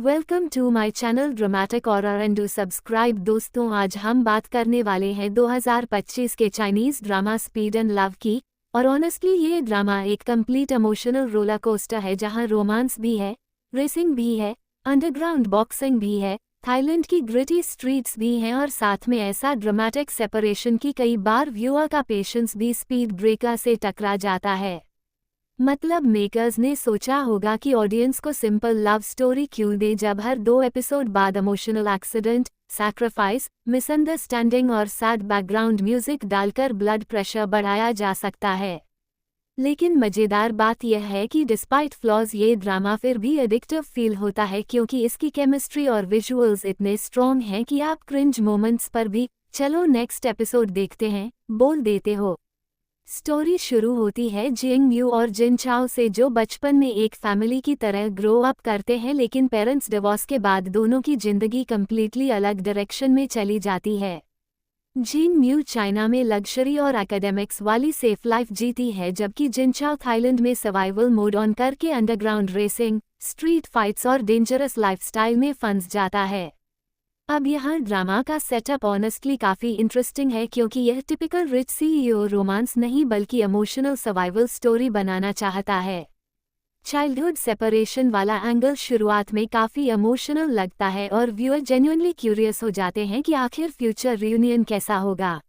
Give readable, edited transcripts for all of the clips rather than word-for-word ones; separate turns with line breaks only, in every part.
Welcome to my channel dramatic horror and do subscribe. दोस्तों, आज हम बात करने वाले हैं 2025 के Chinese drama speed and love की। और ऑनेस्टली ये ड्रामा एक कंप्लीट इमोशनल रोलर कोस्टर है, जहां रोमांस भी है, रेसिंग भी है, अंडरग्राउंड बॉक्सिंग भी है, थाईलैंड की ग्रिटी स्ट्रीट्स भी हैं और साथ में ऐसा ड्रामेटिक सेपरेशन की कई बार व्यूअर का पेशेंस भी स्पीड ब्रेकर से टकरा जाता है। मतलब मेकर्स ने सोचा होगा कि ऑडियंस को सिंपल लव स्टोरी क्यों दे, जब हर 2 एपिसोड बाद इमोशनल एक्सीडेंट, सैक्रिफाइस, मिसअंडरस्टैंडिंग और सैड बैकग्राउंड म्यूजिक डालकर ब्लड प्रेशर बढ़ाया जा सकता है। लेकिन मजेदार बात यह है कि डिस्पाइट फ्लॉज ये ड्रामा फिर भी एडिक्टिव फील होता है, क्योंकि इसकी केमिस्ट्री और विजुअल्स इतने स्ट्रॉन्ग हैं कि आप क्रिंज मोमेंट्स पर भी चलो नेक्स्ट एपिसोड देखते हैं बोल देते हो। स्टोरी शुरू होती है जिंग म्यू और जिन चाओ से, जो बचपन में एक फैमिली की तरह ग्रो अप करते हैं, लेकिन पेरेंट्स डिवोर्स के बाद दोनों की जिंदगी कंप्लीटली अलग डायरेक्शन में चली जाती है। जिंग म्यू चाइना में लग्जरी और एकेडमिक्स वाली सेफ लाइफ जीती है, जबकि जिन चाओ थाईलैंड में सर्वाइवल मोड ऑन करके अंडरग्राउंड रेसिंग, स्ट्रीट फाइट्स और डेंजरस लाइफस्टाइल में फंस जाता है। अब यहाँ ड्रामा का सेटअप ऑनेस्टली काफ़ी इंटरेस्टिंग है, क्योंकि यह टिपिकल रिच सीईओ रोमांस नहीं बल्कि इमोशनल सर्वाइवल स्टोरी बनाना चाहता है। चाइल्डहुड सेपरेशन वाला एंगल शुरुआत में काफ़ी इमोशनल लगता है और व्यूअर जेन्युइनली क्यूरियस हो जाते हैं कि आखिर फ्यूचर रियूनियन कैसा होगा।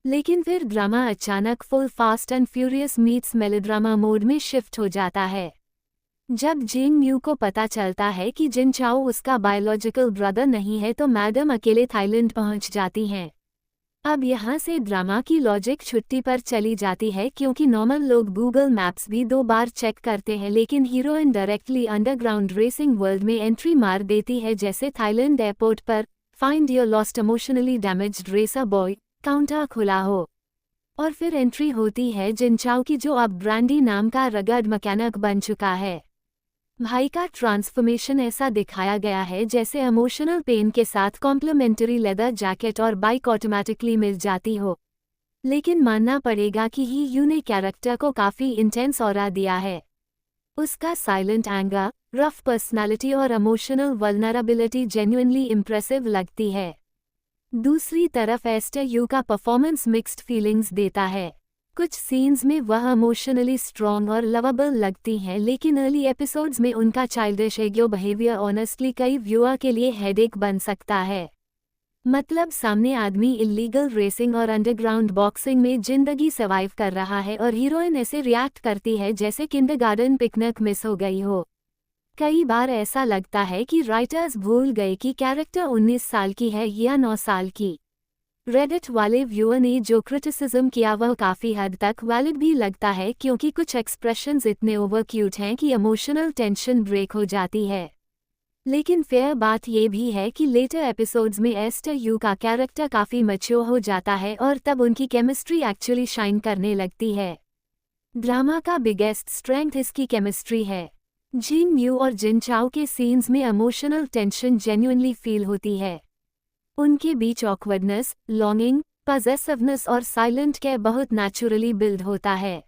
लेकिन फिर ड्रामा अचानक full fast and furious meets melodrama mode में शिफ्ट हो जाता है। जब जिंग म्यू को पता चलता है कि जिन चाओ उसका बायोलॉजिकल ब्रदर नहीं है, तो मैडम अकेले थाईलैंड पहुंच जाती हैं। अब यहाँ से ड्रामा की लॉजिक छुट्टी पर चली जाती है, क्योंकि नॉर्मल लोग गूगल मैप्स भी 2 बार चेक करते हैं, लेकिन heroine directly underground racing world में एंट्री मार देती है, जैसे थाईलैंड एयरपोर्ट पर find your lost emotionally damaged racer boy counter खुला हो। और फिर एंट्री होती है जिन चाओ की, जो अब ब्रांडी नाम का रगड़ मैकेनिक बन चुका है। भाई का ट्रांसफॉर्मेशन ऐसा दिखाया गया है जैसे इमोशनल पेन के साथ कॉम्प्लीमेंट्री लेदर जैकेट और बाइक ऑटोमेटिकली मिल जाती हो। लेकिन मानना पड़ेगा कि ही यू ने कैरेक्टर को काफ़ी इंटेंस ऑरा दिया है। उसका साइलेंट एंगर, रफ पर्सनालिटी और इमोशनल वल्नरेबिलिटी जेन्युइनली इम्प्रेसिव लगती है। दूसरी तरफ एस्टर यू का परफॉर्मेंस मिक्स्ड फीलिंग्स देता है। कुछ सीन्स में वह इमोशनली स्ट्रॉन्ग और लवेबल लगती हैं, लेकिन अर्ली एपिसोड्स में उनका चाइल्डिश एगो बिहेवियर ऑनेस्टली कई व्यूअर के लिए हेडेक बन सकता है। मतलब सामने आदमी इल्लीगल रेसिंग और अंडरग्राउंड बॉक्सिंग में जिंदगी सर्वाइव कर रहा है और हीरोइन ऐसे रिएक्ट करती है जैसे किंडरगार्टन पिकनिक मिस हो गई हो। कई बार ऐसा लगता है कि राइटर्स भूल गए कि कैरेक्टर 19 साल की है या 9 साल की। रेडिट वाले व्यूअर ने जो क्रिटिसिज्म किया वह काफ़ी हद तक वैलिड भी लगता है, क्योंकि कुछ एक्सप्रेशंस इतने ओवर क्यूट हैं कि इमोशनल टेंशन ब्रेक हो जाती है। लेकिन फेयर बात यह भी है कि लेटर एपिसोड्स में एस्टर यू का कैरेक्टर काफ़ी मैच्योर हो जाता है और तब उनकी केमिस्ट्री एक्चुअली शाइन करने लगती है। ड्रामा का बिगेस्ट स्ट्रेंथ इसकी केमिस्ट्री है। जिंग म्यू और जिन चाओ के सीन्स में इमोशनल टेंशन जेन्युइनली फील होती है। उनके बीच ऑकवर्डनेस, लॉन्गिंग, पजेसिवनेस और साइलेंट केयर बहुत नेचुरली बिल्ड होता है।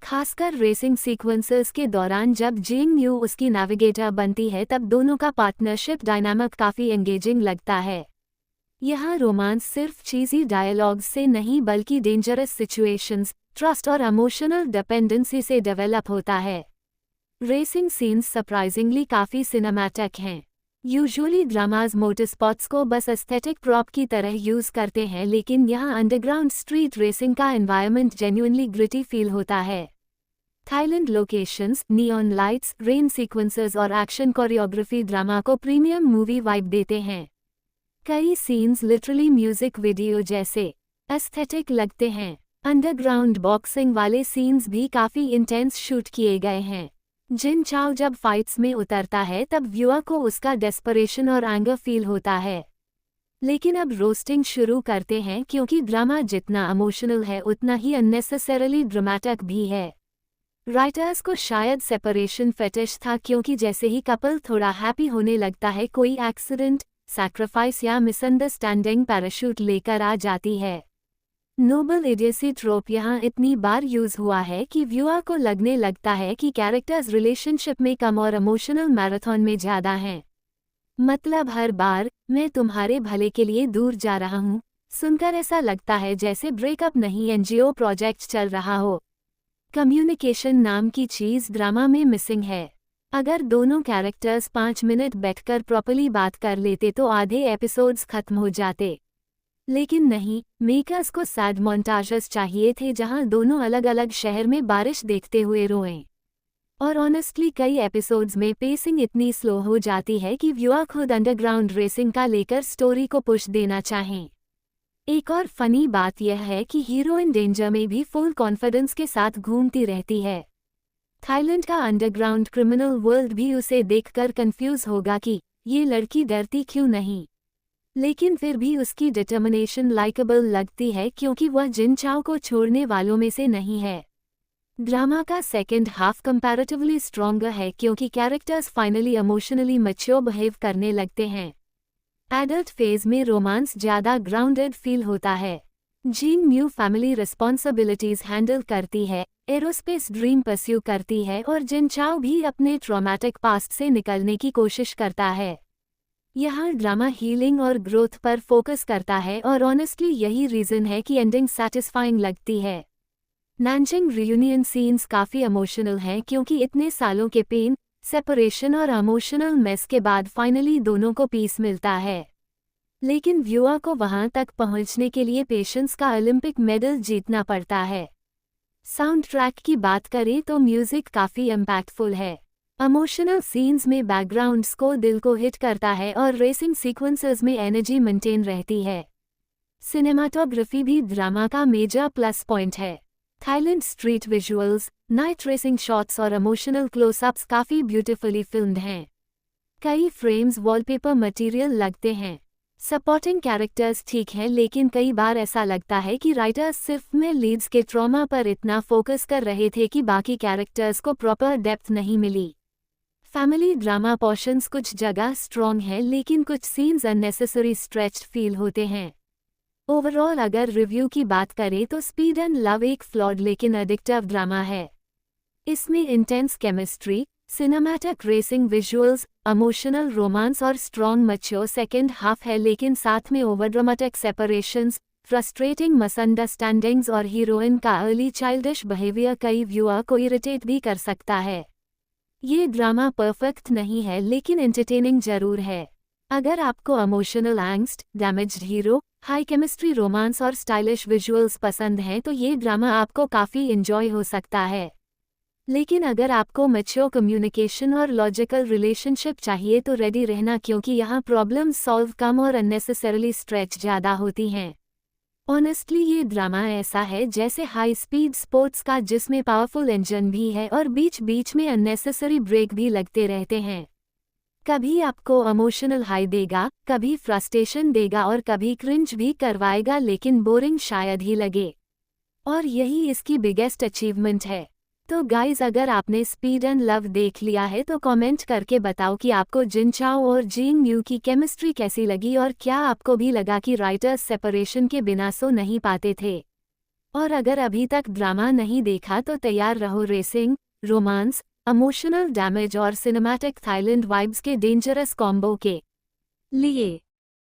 खासकर रेसिंग सीक्वेंसेस के दौरान जब जिंग म्यू उसकी नेविगेटर बनती है, तब दोनों का पार्टनरशिप डायनामिक काफ़ी एंगेजिंग लगता है। यहाँ रोमांस सिर्फ चीज़ी डायलॉग्स से नहीं बल्कि डेंजरस सिचुएशंस, ट्रस्ट और इमोशनल डिपेंडेंसी से डेवलप होता है। रेसिंग सीन्स सरप्राइजिंगली काफ़ी सिनेमैटिक हैं। यूजुअली ड्रामाज मोटरस्पोर्ट्स को बस एस्थेटिक प्रॉप की तरह यूज़ करते हैं, लेकिन यहाँ अंडरग्राउंड स्ट्रीट रेसिंग का एनवायरनमेंट जेन्युइनली ग्रिटी फील होता है। Thailand locations, neon lights, rain sequences और एक्शन कोरियोग्राफी ड्रामा को प्रीमियम मूवी वाइब देते हैं। कई सीन्स लिटरली म्यूजिक वीडियो जैसे एस्थेटिक लगते हैं। अंडरग्राउंड बॉक्सिंग वाले सीन्स भी काफ़ी इंटेंस शूट किए गए हैं। जिन चाओ जब फाइट्स में उतरता है तब व्यूअर को उसका डेस्परेशन और एंगर फील होता है। लेकिन अब रोस्टिंग शुरू करते हैं, क्योंकि ड्रामा जितना इमोशनल है उतना ही अननेसेसरली ड्रामेटिक भी है। राइटर्स को शायद सेपरेशन फेटिश था, क्योंकि जैसे ही कपल थोड़ा हैप्पी होने लगता है, कोई एक्सीडेंट, सैक्रिफाइस या मिसअंडरस्टैंडिंग पैराशूट लेकर आ जाती है। नोबल इडियसी ट्रोप यहाँ इतनी बार यूज हुआ है कि व्यूअर को लगने लगता है कि कैरेक्टर्स रिलेशनशिप में कम और इमोशनल मैराथन में ज़्यादा हैं। मतलब हर बार मैं तुम्हारे भले के लिए दूर जा रहा हूँ सुनकर ऐसा लगता है जैसे ब्रेकअप नहीं एनजीओ प्रोजेक्ट चल रहा हो। कम्युनिकेशन नाम की चीज़ ड्रामा में मिसिंग है। अगर दोनों कैरेक्टर्स 5 मिनट बैठकर प्रॉपर्ली बात कर लेते तो आधे एपिसोड्स खत्म हो जाते। लेकिन नहीं, मेकर्स को सैड मोन्टाजेस चाहिए थे जहां दोनों अलग अलग शहर में बारिश देखते हुए रोएं। और ऑनेस्टली कई एपिसोड्स में पेसिंग इतनी स्लो हो जाती है कि व्यूअर खुद अंडरग्राउंड रेसिंग का लेकर स्टोरी को पुश देना चाहें। एक और फनी बात यह है कि हीरोइन डेंजर में भी फुल कॉन्फिडेंस के साथ घूमती रहती है। थाईलैंड का अंडरग्राउंड क्रिमिनल वर्ल्ड भी उसे देखकर कंफ्यूज होगा कि ये लड़की डरती क्यों नहीं, लेकिन फिर भी उसकी डिटर्मिनेशन लाइकेबल लगती है क्योंकि वह जिन चाओ को छोड़ने वालों में से नहीं है। ड्रामा का सेकेंड हाफ कंपैरेटिवली स्ट्रॉन्गर है क्योंकि characters finally emotionally mature behave करने लगते हैं। एडल्ट फेज में रोमांस ज़्यादा ग्राउंडेड फील होता है। Gene new family responsibilities handle करती है, एरोस्पेस ड्रीम परस्यू करती है और जिन चाओ भी अपने ट्रॉमेटिक पास्ट से निकलने की कोशिश करता है। यहाँ ड्रामा हीलिंग और ग्रोथ पर फोकस करता है और ऑनेस्टली यही रीज़न है कि एंडिंग सैटिस्फाइंग लगती है। नैनजिंग रियूनियन सीन्स काफ़ी इमोशनल हैं क्योंकि इतने सालों के पेन, सेपरेशन और इमोशनल मेस के बाद फाइनली दोनों को पीस मिलता है। लेकिन व्यूअर को वहां तक पहुंचने के लिए पेशेंस का ओलंपिक मेडल जीतना पड़ता है। साउंड ट्रैक की बात करें तो म्यूजिक काफ़ी इम्पैक्टफुल है। इमोशनल सीन्स में बैकग्राउंड स्कोर दिल को हिट करता है और रेसिंग सीक्वेंसेस में एनर्जी मेंटेन रहती है। सिनेमाटोग्राफी भी ड्रामा का मेजर प्लस पॉइंट है। Thailand street visuals, night racing shots और इमोशनल क्लोजअप्स काफ़ी ब्यूटीफुली फिल्म्ड हैं। कई फ्रेम्स वॉलपेपर मटेरियल लगते हैं। सपोर्टिंग कैरेक्टर्स ठीक हैं लेकिन कई बार ऐसा लगता है कि राइटर्स सिर्फ में लीड्स के ट्रॉमा पर इतना फोकस कर रहे थे कि बाकी कैरेक्टर्स को प्रॉपर डेप्थ नहीं मिली। फैमिली ड्रामा पोर्शंस कुछ जगह स्ट्रॉन्ग हैं लेकिन कुछ सीन्स अननेसेसरी स्ट्रेच्ड फील होते हैं। ओवरऑल अगर रिव्यू की बात करें तो स्पीड एंड लव एक फ्लॉड लेकिन एडिक्टिव ड्रामा है। इसमें intense chemistry, cinematic racing visuals, emotional romance और स्ट्रॉन्ग मैच्योर सेकेंड हाफ है लेकिन साथ में ओवरड्रामेटिक सेपरेशंस, फ्रस्ट्रेटिंग मिसअंडरस्टैंडिंग्स और हीरोइन का अर्ली चाइल्डिश बिहेवियर कई व्यूअर को इरिटेट भी कर सकता है। ये ड्रामा परफेक्ट नहीं है लेकिन एंटरटेनिंग जरूर है। अगर आपको emotional angst, damaged hero, high chemistry romance और स्टाइलिश विजुअल्स पसंद हैं तो ये ड्रामा आपको काफ़ी इंजॉय हो सकता है। लेकिन अगर आपको मैच्योर कम्युनिकेशन और लॉजिकल रिलेशनशिप चाहिए तो रेडी रहना क्योंकि यहाँ प्रॉब्लम सॉल्व कम और अननेसेसरली स्ट्रेच ज़्यादा होती हैं। ऑनेस्टली ये ड्रामा ऐसा है जैसे हाई स्पीड स्पोर्ट्स का जिसमें पावरफुल इंजन भी है और बीच बीच में अननेसेसरी ब्रेक भी लगते रहते हैं। कभी आपको इमोशनल हाई देगा, कभी फ्रस्ट्रेशन देगा और कभी क्रिंज भी करवाएगा लेकिन बोरिंग शायद ही लगे। और यही इसकी बिगेस्ट अचीवमेंट है। तो गाइज अगर आपने स्पीड एंड लव देख लिया है तो कमेंट करके बताओ कि आपको जिन चाओ और जीन न्यू की केमिस्ट्री कैसी लगी और क्या आपको भी लगा कि राइटर्स सेपरेशन के बिना सो नहीं पाते थे। और अगर अभी तक ड्रामा नहीं देखा तो तैयार रहो रेसिंग, रोमांस, इमोशनल डैमेज और सिनेमैटिक थाईलैंड वाइब्स के डेंजरस कॉम्बो के लिए।